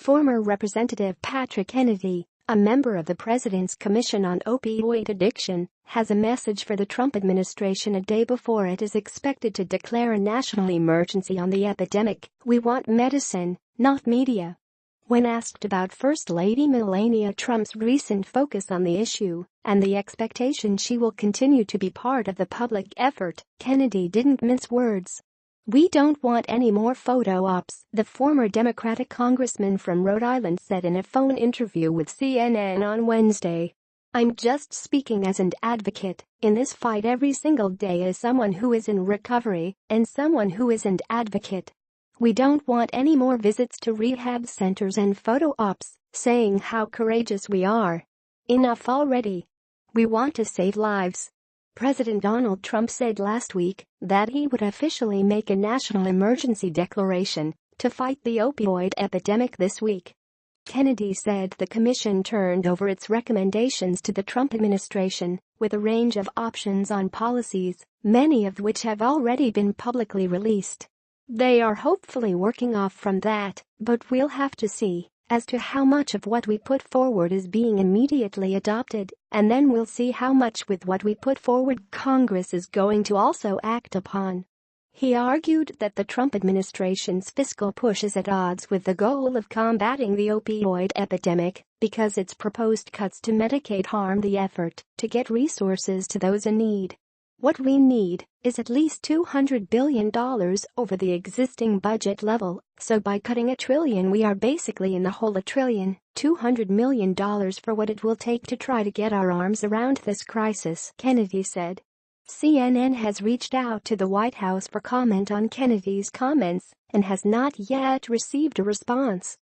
Former Representative Patrick Kennedy, a member of the President's Commission on Opioid Addiction, has a message for the Trump administration a day before it is expected to declare a national emergency on the epidemic. "We want medicine, not media." When asked about First Lady Melania Trump's recent focus on the issue and the expectation she will continue to be part of the public effort, Kennedy didn't mince words. "We don't want any more photo ops," the former Democratic congressman from Rhode Island said in a phone interview with CNN on Wednesday. "I'm just speaking as an advocate in this fight every single day as someone who is in recovery and someone who is an advocate. We don't want any more visits to rehab centers and photo ops saying how courageous we are. Enough already. We want to save lives." President Donald Trump said last week that he would officially make a national emergency declaration to fight the opioid epidemic this week. Kennedy said the commission turned over its recommendations to the Trump administration with a range of options on policies, many of which have already been publicly released. "They are hopefully working off from that, but we'll have to see as to how much of what we put forward is being immediately adopted, and then we'll see how much with what we put forward Congress is going to also act upon." He argued that the Trump administration's fiscal push is at odds with the goal of combating the opioid epidemic because its proposed cuts to Medicaid harm the effort to get resources to those in need. "What we need is at least $200 billion over the existing budget level, so by cutting $1 trillion we are basically in the hole $1 trillion, $200 million for what it will take to try to get our arms around this crisis," Kennedy said. CNN has reached out to the White House for comment on Kennedy's comments and has not yet received a response.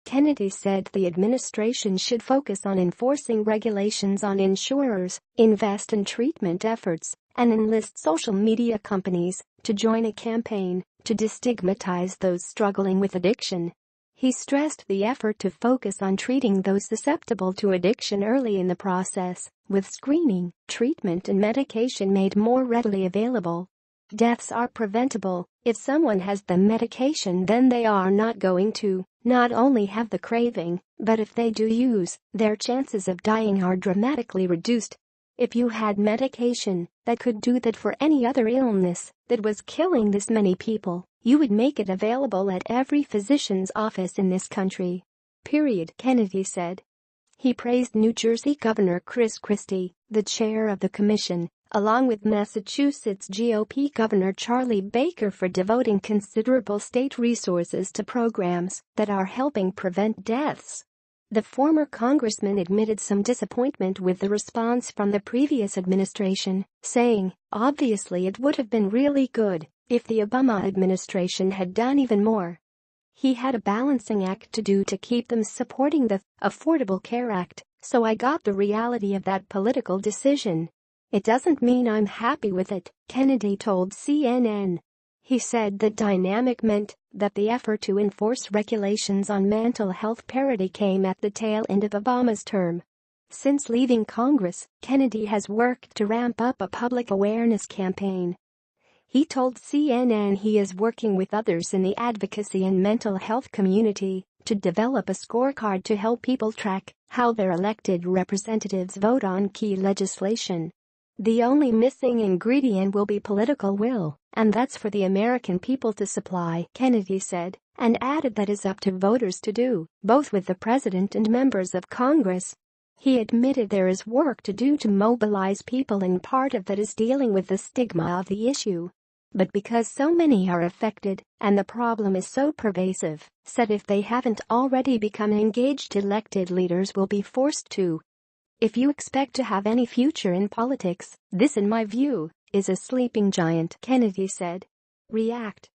Kennedy said the administration should focus on enforcing regulations on insurers, invest in treatment efforts, and enlist social media companies to join a campaign to destigmatize those struggling with addiction. He stressed the effort to focus on treating those susceptible to addiction early in the process, with screening, treatment and medication made more readily available. "Deaths are preventable. If someone has the medication, then they are not going to not only have the craving, but if they do use, their chances of dying are dramatically reduced. If you had medication that could do that for any other illness that was killing this many people, you would make it available at every physician's office in this country. Period," Kennedy said. He praised New Jersey Governor Chris Christie, the chair of the commission, along with Massachusetts GOP Governor Charlie Baker for devoting considerable state resources to programs that are helping prevent deaths. The former congressman admitted some disappointment with the response from the previous administration, saying, "Obviously it would have been really good if the Obama administration had done even more. He had a balancing act to do to keep them supporting the Affordable Care Act, so I got the reality of that political decision. It doesn't mean I'm happy with it," Kennedy told CNN. He said the dynamic meant that the effort to enforce regulations on mental health parity came at the tail end of Obama's term. Since leaving Congress, Kennedy has worked to ramp up a public awareness campaign. He told CNN he is working with others in the advocacy and mental health community to develop a scorecard to help people track how their elected representatives vote on key legislation. "The only missing ingredient will be political will, and that's for the American people to supply," Kennedy said, and added that is up to voters to do, both with the president and members of Congress. He admitted there is work to do to mobilize people, and part of that is dealing with the stigma of the issue. But because so many are affected and the problem is so pervasive, said if they haven't already become engaged, elected leaders will be forced to. "If you expect to have any future in politics, this in my view is a sleeping giant," Kennedy said. React